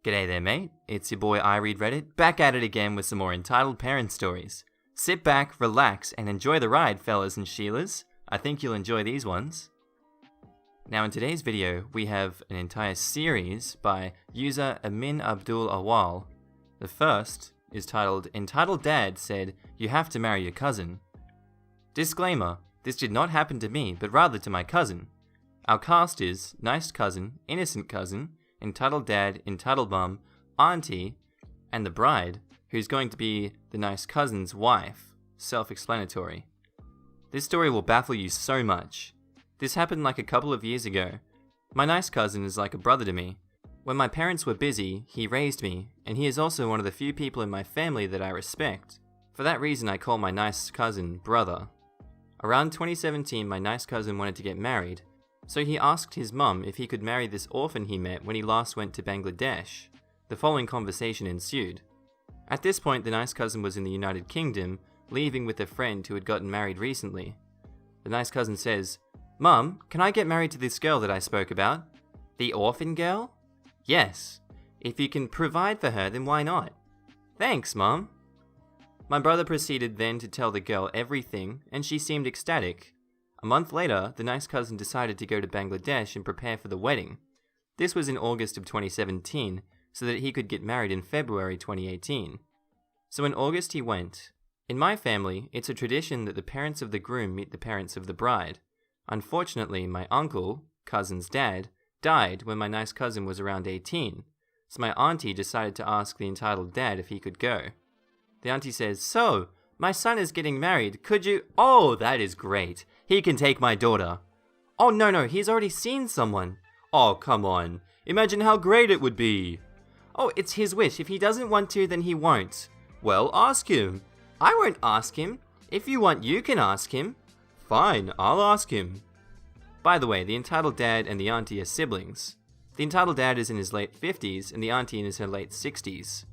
G'day there, mate. It's your boy Reddit, back at it again with some more entitled parent stories. Sit back, relax, and enjoy the ride, fellas and Sheilas. I think you'll enjoy these ones. Now in today's video, we have an entire series by user Amin Abdul Awal. The first is titled, Entitled Dad Said, You Have to Marry Your Cousin. Disclaimer, this did not happen to me, but rather to my cousin. Our cast is Nice Cousin, Innocent Cousin, Entitled Dad, Entitled Mum, Auntie, and the bride, who's going to be the nice cousin's wife. Self-explanatory. This story will baffle you so much. This happened like a couple of years ago. My nice cousin is like a brother to me. When my parents were busy, he raised me, and he is also one of the few people in my family that I respect. For that reason, I call my nice cousin brother. Around 2017, my nice cousin wanted to get married, so he asked his mum if he could marry this orphan he met when he last went to Bangladesh. The following conversation ensued. At this point, the nice cousin was in the United Kingdom, leaving with a friend who had gotten married recently. The nice cousin says, "Mum, can I get married to this girl that I spoke about?" "The orphan girl?" "Yes. If you can provide for her, then why not?" "Thanks, Mum." My brother proceeded then to tell the girl everything, and she seemed ecstatic. A month later, the nice cousin decided to go to Bangladesh and prepare for the wedding. This was in August of 2017, so that he could get married in February 2018. So in August he went. In my family, it's a tradition that the parents of the groom meet the parents of the bride. Unfortunately, my uncle, cousin's dad, died when my nice cousin was around 18, so my auntie decided to ask the entitled dad if he could go. The auntie says, "So, my son is getting married, could you—" "Oh, that is great. He can take my daughter." "Oh, no, he's already seen someone." "Oh, come on. Imagine how great it would be." "Oh, it's his wish. If he doesn't want to, then he won't." "Well, ask him." "I won't ask him. If you want, you can ask him." "Fine, I'll ask him." By the way, the entitled dad and the auntie are siblings. The entitled dad is in his late 50s and the auntie is in her late 60s.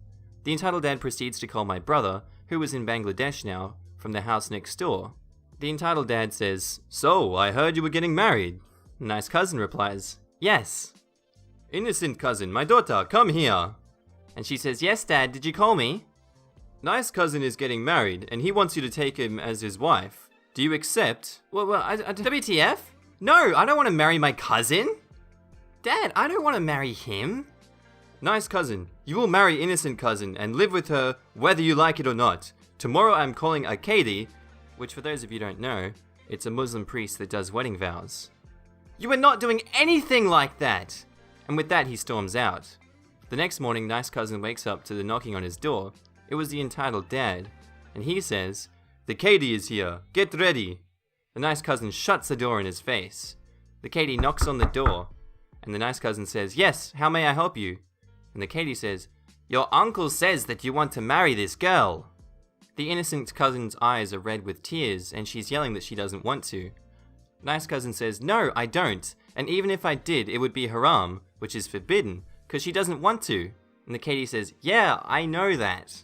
The entitled dad proceeds to call my brother, who was in Bangladesh now, from the house next door. The entitled dad says, "So, I heard you were getting married." Nice cousin replies, "Yes." "Innocent cousin, my daughter, come here." And she says, "Yes, Dad, did you call me?" "Nice cousin is getting married, and he wants you to take him as his wife. Do you accept?" WTF? No, I don't want to marry my cousin. Dad, I don't want to marry him. "Nice cousin, you will marry innocent cousin and live with her whether you like it or not. Tomorrow I'm calling a Qadi," which for those of you who don't know, it's a Muslim priest that does wedding vows. "You are not doing anything like that!" And with that he storms out. The next morning, nice cousin wakes up to the knocking on his door. It was the entitled dad, and he says, "The Qadi is here, get ready." The nice cousin shuts the door in his face. The Qadi knocks on the door, and the nice cousin says, "Yes, how may I help you?" And the Qadi says, "Your uncle says that you want to marry this girl." The innocent cousin's eyes are red with tears, and she's yelling that she doesn't want to. Nice cousin says, "No, I don't, and even if I did, it would be haram, which is forbidden, because she doesn't want to." And the Qadi says, "Yeah, I know that."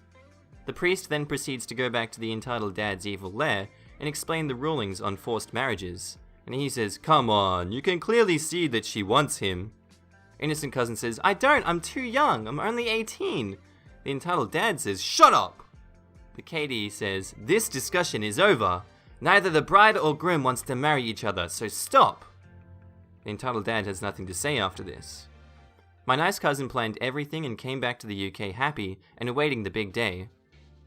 The priest then proceeds to go back to the entitled dad's evil lair and explain the rulings on forced marriages. And he says, "Come on, you can clearly see that she wants him." Innocent cousin says, "I don't, I'm too young, I'm only 18. The entitled dad says, "Shut up!" The Qadi says, "This discussion is over. Neither the bride or groom wants to marry each other, so stop." The entitled dad has nothing to say after this. My nice cousin planned everything and came back to the UK happy and awaiting the big day.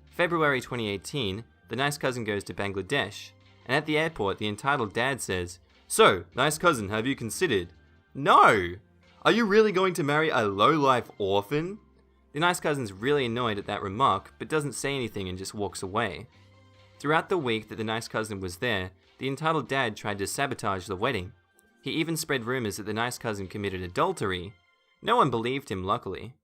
February 2018, the nice cousin goes to Bangladesh, and at the airport the entitled dad says, "So, nice cousin, have you considered?" "No! Are you really going to marry a low-life orphan?" The nice cousin's really annoyed at that remark, but doesn't say anything and just walks away. Throughout the week that the nice cousin was there, the entitled dad tried to sabotage the wedding. He even spread rumors that the nice cousin committed adultery. No one believed him, luckily.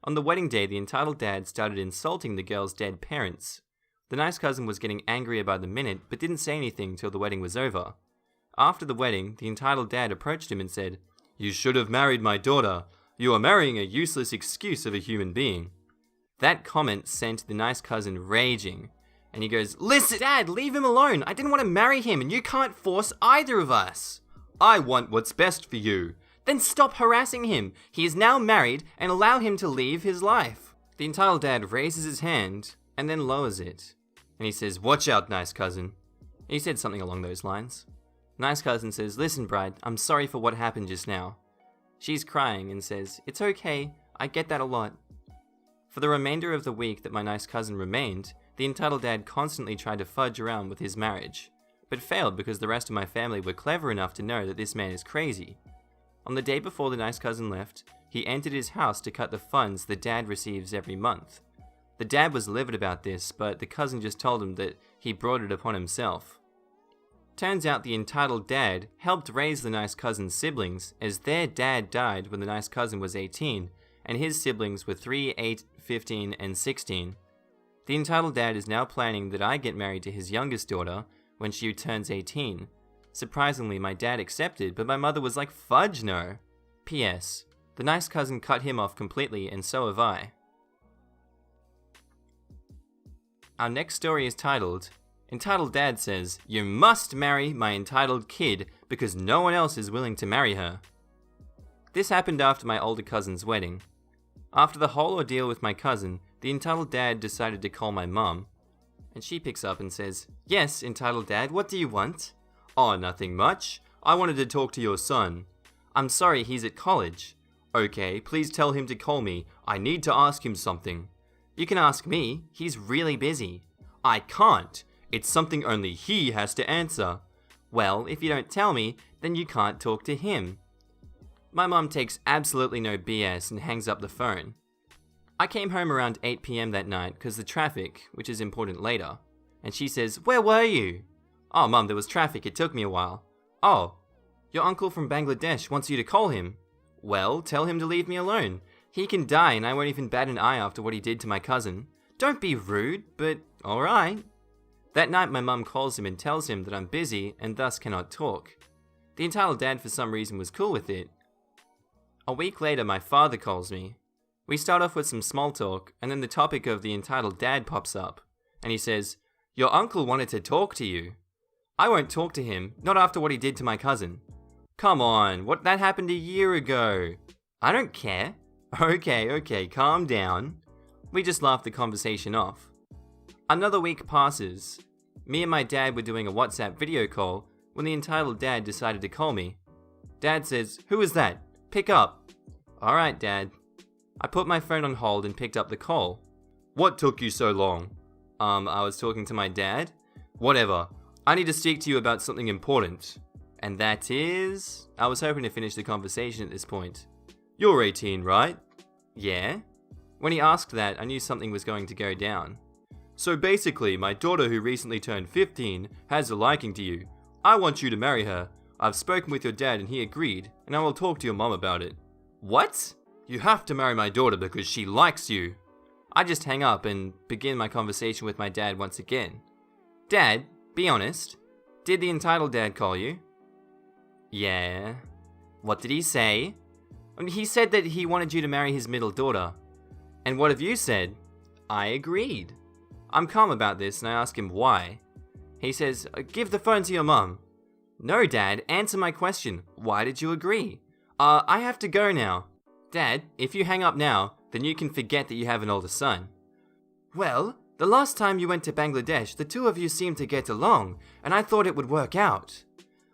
On the wedding day, the entitled dad started insulting the girl's dead parents. The nice cousin was getting angrier by the minute, but didn't say anything till the wedding was over. After the wedding, the entitled dad approached him and said, "You should have married my daughter. You are marrying a useless excuse of a human being." That comment sent the nice cousin raging, and he goes, "Listen, Dad, leave him alone. I didn't want to marry him, and you can't force either of us." "I want what's best for you. Then stop harassing him. He is now married and allow him to leave his life. The entitled dad raises his hand and then lowers it. And he says, "Watch out, nice cousin." He said something along those lines. Nice cousin says, "Listen, bride, I'm sorry for what happened just now." She's crying and says, "It's okay, I get that a lot." For the remainder of the week that my nice cousin remained, the entitled dad constantly tried to fudge around with his marriage, but failed because the rest of my family were clever enough to know that this man is crazy. On the day before the nice cousin left, he entered his house to cut the funds the dad receives every month. The dad was livid about this, but the cousin just told him that he brought it upon himself. Turns out the entitled dad helped raise the nice cousin's siblings, as their dad died when the nice cousin was 18, and his siblings were 3, 8, 15, and 16. The entitled dad is now planning that I get married to his youngest daughter when she turns 18. Surprisingly, my dad accepted, but my mother was like, "Fudge no." P.S. The nice cousin cut him off completely, and so have I. Our next story is titled, Entitled Dad Says, "You must marry my entitled kid because no one else is willing to marry her." This happened after my older cousin's wedding. After the whole ordeal with my cousin, the entitled dad decided to call my mum. And she picks up and says, "Yes, entitled dad, what do you want?" "Oh, nothing much. I wanted to talk to your son." "I'm sorry, he's at college." "Okay, please tell him to call me. I need to ask him something." "You can ask me. He's really busy." "I can't. It's something only he has to answer." "Well, if you don't tell me, then you can't talk to him." My mum takes absolutely no BS and hangs up the phone. I came home around 8 PM that night because the traffic, which is important later, and she says, "Where were you?" "Oh, Mum, there was traffic, it took me a while." "Oh, your uncle from Bangladesh wants you to call him." "Well, tell him to leave me alone. He can die and I won't even bat an eye after what he did to my cousin." "Don't be rude, but alright." That night my mum calls him and tells him that I'm busy and thus cannot talk. The entitled dad for some reason was cool with it. A week later my father calls me. We start off with some small talk and then the topic of the entitled dad pops up. And he says, "Your uncle wanted to talk to you." "I won't talk to him, not after what he did to my cousin." "Come on, that happened a year ago." "I don't care." Okay, calm down." We just laughed the conversation off. Another week passes. Me and my dad were doing a WhatsApp video call when the entitled dad decided to call me. Dad says, "Who is that? Pick up." "Alright, Dad." I put my phone on hold and picked up the call. "What took you so long?" I was talking to my dad." "Whatever. I need to speak to you about something important." "And that is?" I was hoping to finish the conversation at this point. "You're 18, right?" "Yeah." When he asked that, I knew something was going to go down. "So basically, my daughter who recently turned 15 has a liking to you. I want you to marry her. I've spoken with your dad and he agreed, and I will talk to your mom about it." "What?" "You have to marry my daughter because she likes you." I just hang up and begin my conversation with my dad once again. "Dad, be honest. Did the entitled dad call you?" "Yeah." "What did he say?" "He said that he wanted you to marry his middle daughter." "And what have you said?" "I agreed." I'm calm about this and I ask him why. He says, "Give the phone to your mum." "No, Dad, answer my question. Why did you agree?" I have to go now." "Dad, if you hang up now, then you can forget that you have an older son." "Well, the last time you went to Bangladesh, the two of you seemed to get along, and I thought it would work out."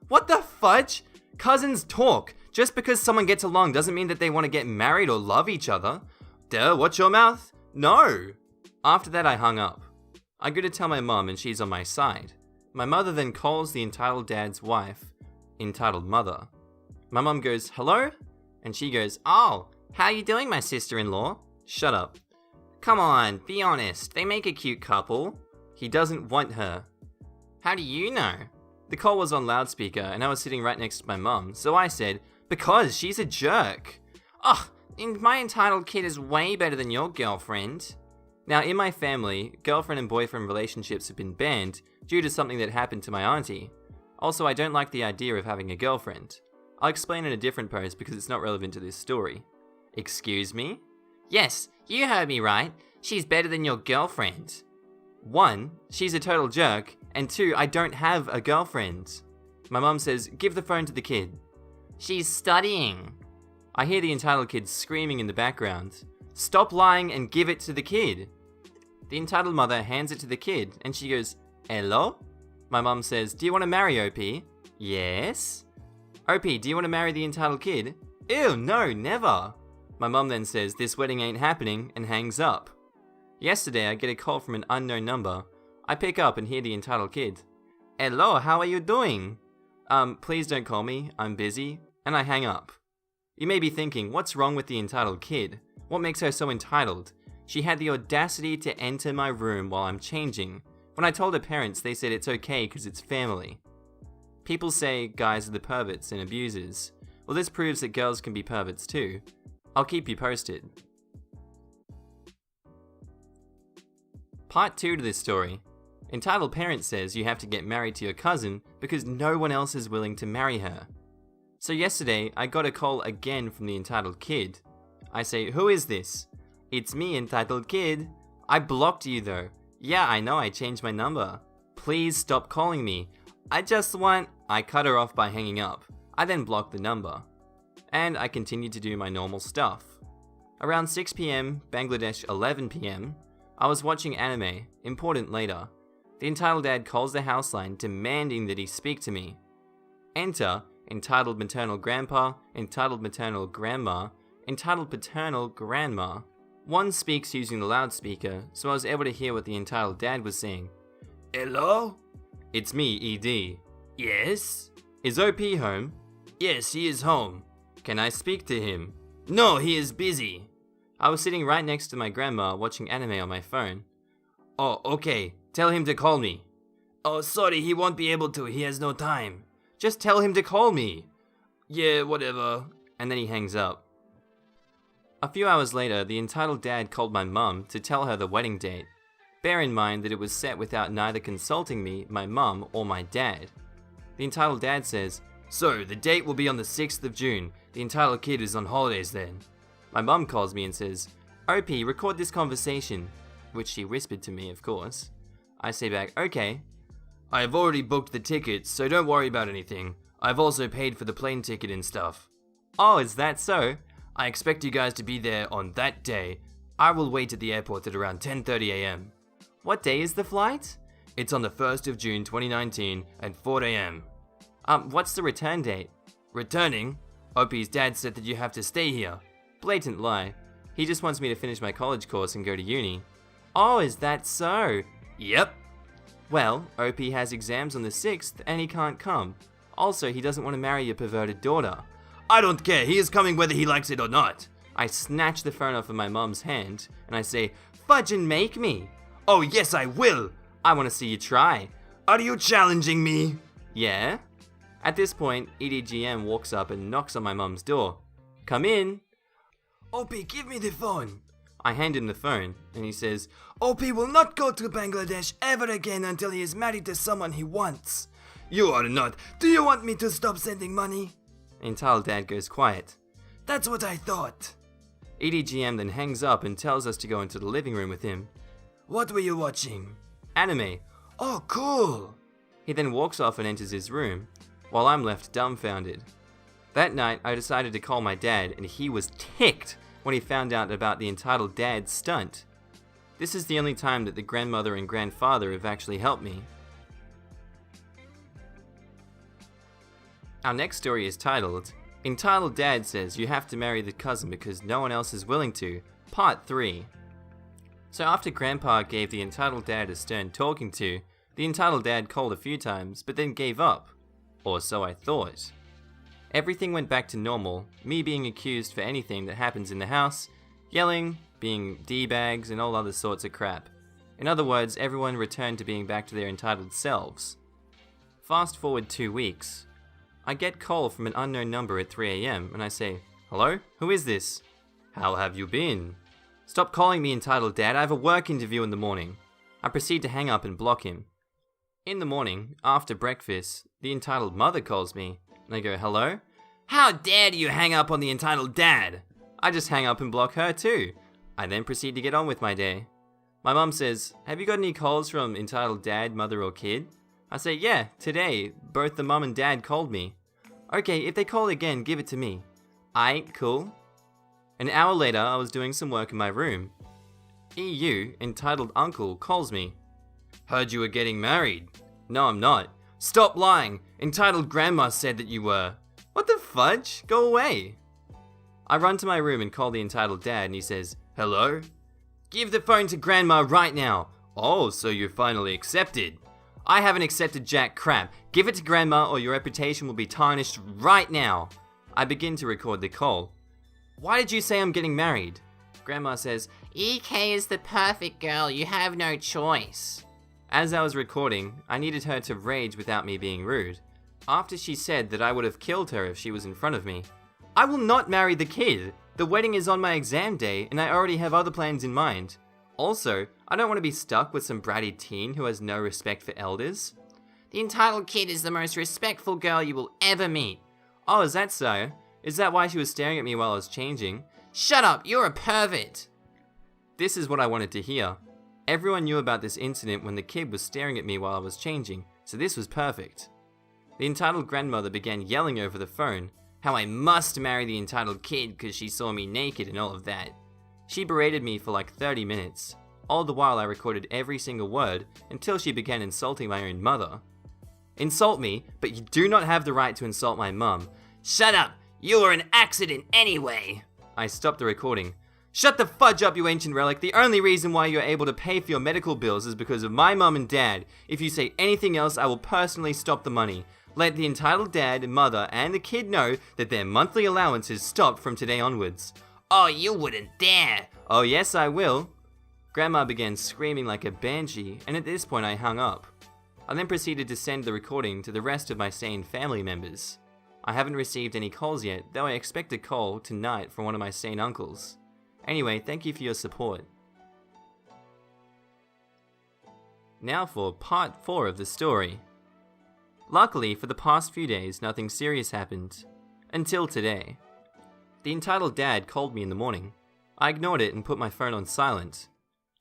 "What the fudge? Cousins talk. Just because someone gets along doesn't mean that they want to get married or love each other." "Duh, watch your mouth." "No." After that I hung up. I go to tell my mum and she's on my side. My mother then calls the entitled dad's wife, entitled mother. My mum goes, "Hello?" And she goes, "Oh, how you doing, my sister-in-law?" "Shut up." "Come on, be honest, they make a cute couple." "He doesn't want her." "How do you know?" The call was on loudspeaker and I was sitting right next to my mum, so I said, "Because she's a jerk." "Ugh, my entitled kid is way better than your girlfriend." Now, in my family, girlfriend and boyfriend relationships have been banned due to something that happened to my auntie. Also, I don't like the idea of having a girlfriend. I'll explain in a different post because it's not relevant to this story. "Excuse me?" "Yes, you heard me right. She's better than your girlfriend." 1, she's a total jerk, and 2, I don't have a girlfriend. My mum says, "Give the phone to the kid." "She's studying." I hear the entitled kid screaming in the background. Stop lying and give it to the kid. The entitled mother hands it to the kid and she goes, hello? My mum says, do you want to marry OP? Yes. OP, do you want to marry the entitled kid? Ew, no, never. My mum then says, this wedding ain't happening, and hangs up. Yesterday, I get a call from an unknown number. I pick up and hear the entitled kid. Hello, how are you doing? Please don't call me, I'm busy. And I hang up. You may be thinking, what's wrong with the entitled kid? What makes her so entitled? She had the audacity to enter my room while I'm changing. When I told her parents, they said it's okay because it's family. People say guys are the perverts and abusers. Well, this proves that girls can be perverts too. I'll keep you posted. Part 2 to this story. Entitled Parent says you have to get married to your cousin because no one else is willing to marry her. So yesterday, I got a call again from the entitled kid. I say, who is this? It's me, entitled kid. I blocked you though. Yeah, I know, I changed my number. Please stop calling me. I cut her off by hanging up. I then blocked the number. And I continued to do my normal stuff. Around 6 PM, Bangladesh 11 PM, I was watching anime, important later. The entitled dad calls the house line demanding that he speak to me. Enter entitled maternal grandpa, entitled maternal grandma, entitled paternal grandma. One speaks using the loudspeaker, so I was able to hear what the entitled dad was saying. Hello? It's me, ED. Yes? Is OP home? Yes, he is home. Can I speak to him? No, he is busy. I was sitting right next to my grandma watching anime on my phone. Oh, okay. Tell him to call me. Oh, sorry, he won't be able to. He has no time. Just tell him to call me. Yeah, whatever. And then he hangs up. A few hours later, the entitled dad called my mum to tell her the wedding date. Bear in mind that it was set without neither consulting me, my mum, or my dad. The entitled dad says, so, the date will be on the 6th of June. The entitled kid is on holidays then. My mum calls me and says, OP, record this conversation. Which she whispered to me, of course. I say back, okay. I have already booked the tickets, so don't worry about anything. I've also paid for the plane ticket and stuff. Oh, is that so? I expect you guys to be there on that day. I will wait at the airport at around 10:30 AM. What day is the flight? It's on the 1st of June 2019 at 4 AM. What's the return date? Returning? OP's dad said that you have to stay here. Blatant lie. He just wants me to finish my college course and go to uni. Oh, is that so? Yep. Well, OP has exams on the 6th and he can't come. Also, he doesn't want to marry your perverted daughter. I don't care, he is coming whether he likes it or not. I snatch the phone off of my mum's hand and I say, fudge and make me. Oh yes, I will. I want to see you try. Are you challenging me? Yeah. At this point, EDGM walks up and knocks on my mum's door. Come in. OP, give me the phone. I hand him the phone, and he says, OP will not go to Bangladesh ever again until he is married to someone he wants. You are not. Do you want me to stop sending money? Entitled dad goes quiet. That's what I thought. EDGM then hangs up and tells us to go into the living room with him. What were you watching? Anime. Oh, cool. He then walks off and enters his room, while I'm left dumbfounded. That night, I decided to call my dad, and he was ticked when he found out about the entitled dad's stunt. This is the only time that the grandmother and grandfather have actually helped me. Our next story is titled, Entitled Dad Says You Have to Marry the Cousin Because No One Else Is Willing to, Part 3. So after Grandpa gave the entitled dad a stern talking to, the entitled dad called a few times, but then gave up. Or so I thought. Everything went back to normal, me being accused for anything that happens in the house, yelling, being D-bags, and all other sorts of crap. In other words, everyone returned to being back to their entitled selves. Fast forward 2 weeks. I get call from an unknown number at 3 AM, and I say, hello? Who is this? How have you been? Stop calling me entitled dad, I have a work interview in the morning. I proceed to hang up and block him. In the morning, after breakfast, the entitled mother calls me, and I go, hello? How dare you hang up on the entitled dad? I just hang up and block her too. I then proceed to get on with my day. My mum says, have you got any calls from entitled dad, mother or kid? I say, yeah, today, both the mum and dad called me. Okay, if they call again, give it to me. Aight, cool. An hour later, I was doing some work in my room. EU, entitled uncle, calls me. Heard you were getting married. No, I'm not. Stop lying. Entitled grandma said that you were. What the fudge? Go away. I run to my room and call the entitled dad and he says, hello? Give the phone to grandma right now. Oh, so you finally accepted. I haven't accepted jack crap. Give it to grandma or your reputation will be tarnished right now. I begin to record the call. Why did you say I'm getting married? Grandma says, EK is the perfect girl, you have no choice. As I was recording, I needed her to rage without me being rude. After she said that I would have killed her if she was in front of me. I will not marry the kid. The wedding is on my exam day and I already have other plans in mind. Also, I don't want to be stuck with some bratty teen who has no respect for elders. The entitled kid is the most respectful girl you will ever meet. Oh, is that so? Is that why she was staring at me while I was changing? Shut up, you're a pervert! This is what I wanted to hear. Everyone knew about this incident when the kid was staring at me while I was changing, so this was perfect. The entitled grandmother began yelling over the phone, how I must marry the entitled kid because she saw me naked and all of that. She berated me for like 30 minutes. All the while I recorded every single word until she began insulting my own mother. Insult me, but you do not have the right to insult my mum. Shut up! You were an accident anyway! I stopped the recording. Shut the fudge up, you ancient relic. The only reason why you're able to pay for your medical bills is because of my mum and dad. If you say anything else, I will personally stop the money. Let the entitled dad, mother, and the kid know that their monthly allowance is stopped from today onwards. Oh, you wouldn't dare! Oh, yes, I will. Grandma began screaming like a banshee, and at this point I hung up. I then proceeded to send the recording to the rest of my sane family members. I haven't received any calls yet, though I expect a call tonight from one of my sane uncles. Anyway, thank you for your support. Now for part 4 of the story. Luckily, for the past few days, nothing serious happened. Until today. The entitled dad called me in the morning. I ignored it and put my phone on silent.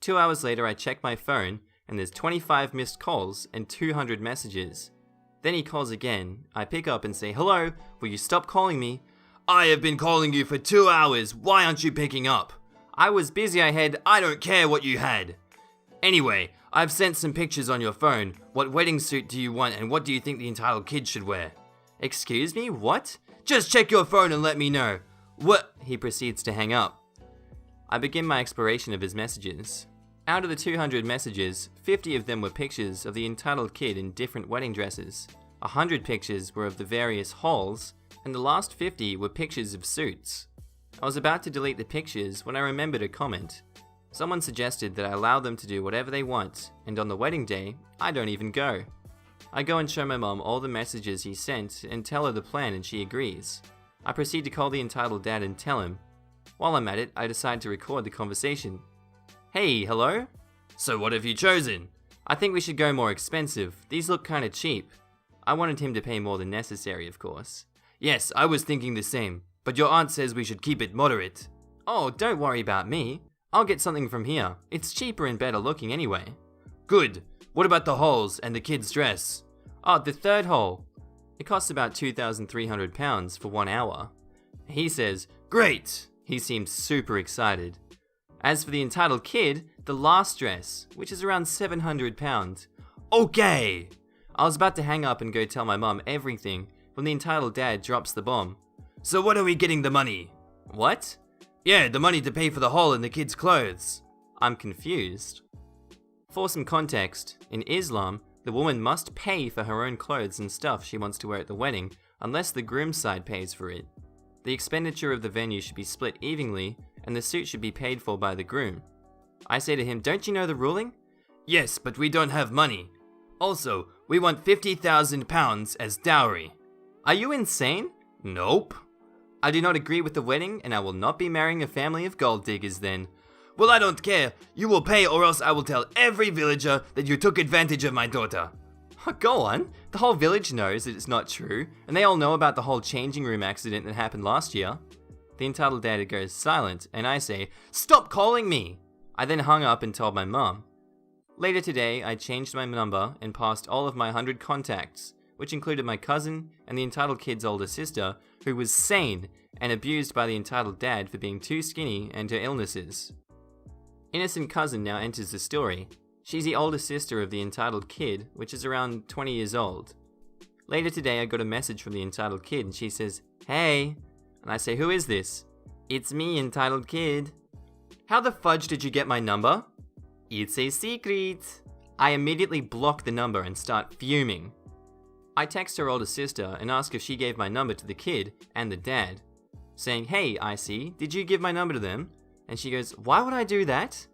2 hours later, I checked my phone, and there's 25 missed calls and 200 messages. Then he calls again. I pick up and say, hello, will you stop calling me? I have been calling you for 2 hours, why aren't you picking up? I was busy, I don't care what you had. Anyway, I've sent some pictures on your phone. What wedding suit do you want and what do you think the entitled kid should wear? Excuse me, what? Just check your phone and let me know. What? He proceeds to hang up. I begin my exploration of his messages. Out of the 200 messages, 50 of them were pictures of the entitled kid in different wedding dresses. 100 pictures were of the various halls, and the last 50 were pictures of suits. I was about to delete the pictures when I remembered a comment. Someone suggested that I allow them to do whatever they want, and on the wedding day, I don't even go. I go and show my mom all the messages he sent and tell her the plan and she agrees. I proceed to call the entitled dad and tell him. While I'm at it, I decide to record the conversation. Hey, hello? So what have you chosen? I think we should go more expensive. These look kinda cheap. I wanted him to pay more than necessary, of course. Yes, I was thinking the same, but your aunt says we should keep it moderate. Oh, don't worry about me. I'll get something from here. It's cheaper and better looking anyway. Good. What about the holes and the kid's dress? Oh, the third hole. It costs about £2,300 for 1 hour. He says, great. He seems super excited. As for the entitled kid, the last dress, which is around £700. Okay! I was about to hang up and go tell my mum everything when the entitled dad drops the bomb. So what are we getting the money? What? Yeah, the money to pay for the hole in the kid's clothes. I'm confused. For some context, in Islam, the woman must pay for her own clothes and stuff she wants to wear at the wedding, unless the groom's side pays for it. The expenditure of the venue should be split evenly, and the suit should be paid for by the groom. I say to him, don't you know the ruling? Yes, but we don't have money. Also, we want £50,000 as dowry. Are you insane? Nope. I do not agree with the wedding, and I will not be marrying a family of gold diggers then. Well, I don't care. You will pay or else I will tell every villager that you took advantage of my daughter. Go on. The whole village knows that it's not true, and they all know about the whole changing room accident that happened last year. The entitled dad goes silent, and I say, stop calling me! I then hung up and told my mum. Later today, I changed my number and passed all of my 100 contacts. which included my cousin and the entitled kid's older sister, who was sane and abused by the entitled dad for being too skinny and her illnesses. Innocent cousin now enters the story. She's the older sister of the entitled kid, which is around 20 years old. Later today I got a message from the entitled kid and she says, "Hey," and I say, "Who is this?" "It's me, entitled kid." "How the fudge did you get my number?" "It's a secret." I immediately block the number and start fuming. I text her older sister and ask if she gave my number to the kid and the dad, saying, "Hey, Icy, did you give my number to them?" And she goes, "Why would I do that?"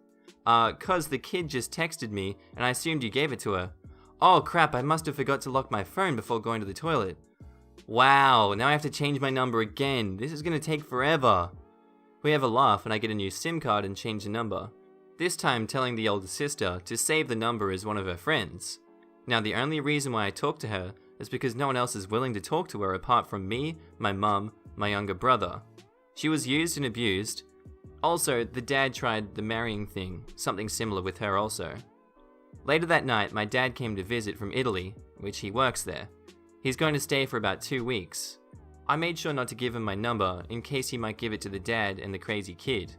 "'Cause the kid just texted me and I assumed you gave it to her." "Oh crap, I must have forgot to lock my phone before going to the toilet." Wow, now I have to change my number again. This is gonna take forever. We have a laugh and I get a new SIM card and change the number. This time telling the older sister to save the number as one of her friends. Now the only reason why I talk to her is because no one else is willing to talk to her apart from me, my mum, my younger brother. She was used and abused. Also, the dad tried the marrying thing, something similar with her also. Later that night, my dad came to visit from Italy, which he works there. He's going to stay for about 2 weeks. I made sure not to give him my number in case he might give it to the dad and the crazy kid.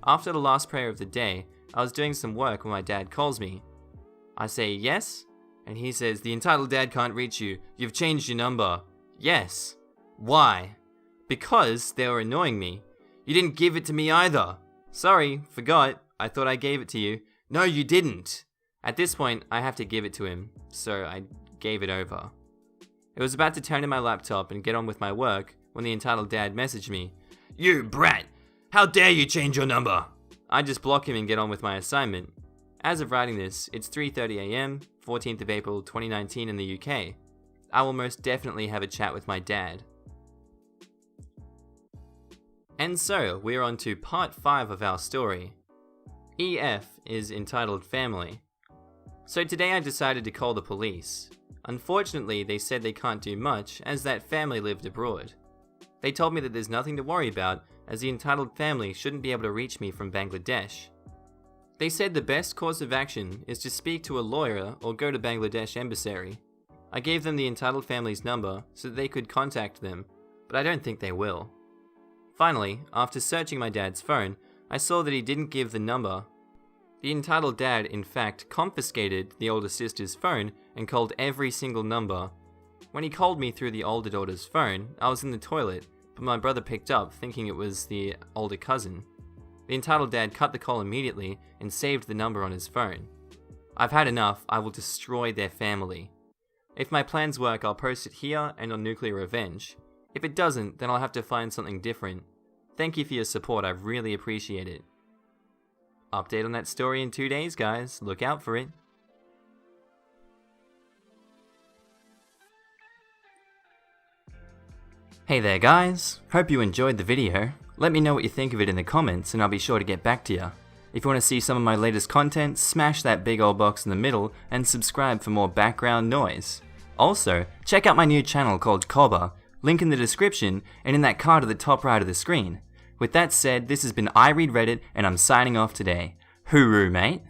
After the last prayer of the day, I was doing some work when my dad calls me. I say, "Yes?" And he says, "The entitled dad can't reach you. You've changed your number." "Yes." "Why?" "Because they were annoying me." "You didn't give it to me either." "Sorry, forgot. I thought I gave it to you." "No, you didn't." At this point, I have to give it to him, so I gave it over. It was about to turn in my laptop and get on with my work when the entitled dad messaged me. "You brat! How dare you change your number?" I just block him and get on with my assignment. As of writing this, it's 3:30 AM, 14th of April 2019 in the UK. I will most definitely have a chat with my dad. And so, we're on to part 5 of our story. EF is entitled Family. So today I decided to call the police. Unfortunately, they said they can't do much as that family lived abroad. They told me that there's nothing to worry about as the entitled family shouldn't be able to reach me from Bangladesh. They said the best course of action is to speak to a lawyer or go to Bangladesh embassy. I gave them the entitled family's number so that they could contact them, but I don't think they will. Finally, after searching my dad's phone, I saw that he didn't give the number. The entitled dad, in fact, confiscated the older sister's phone and called every single number. When he called me through the older daughter's phone, I was in the toilet, but my brother picked up thinking it was the older cousin. The entitled dad cut the call immediately and saved the number on his phone. I've had enough. I will destroy their family. If my plans work, I'll post it here and on Nuclear Revenge. If it doesn't, then I'll have to find something different. Thank you for your support, I really appreciate it. Update on that story in 2 days, guys. Look out for it. Hey there, guys. Hope you enjoyed the video. Let me know what you think of it in the comments and I'll be sure to get back to you. If you want to see some of my latest content, smash that big old box in the middle and subscribe for more background noise. Also, check out my new channel called Cobber, link in the description and in that card at the top right of the screen. With that said, this has been I Read Reddit and I'm signing off today. Hooroo, mate.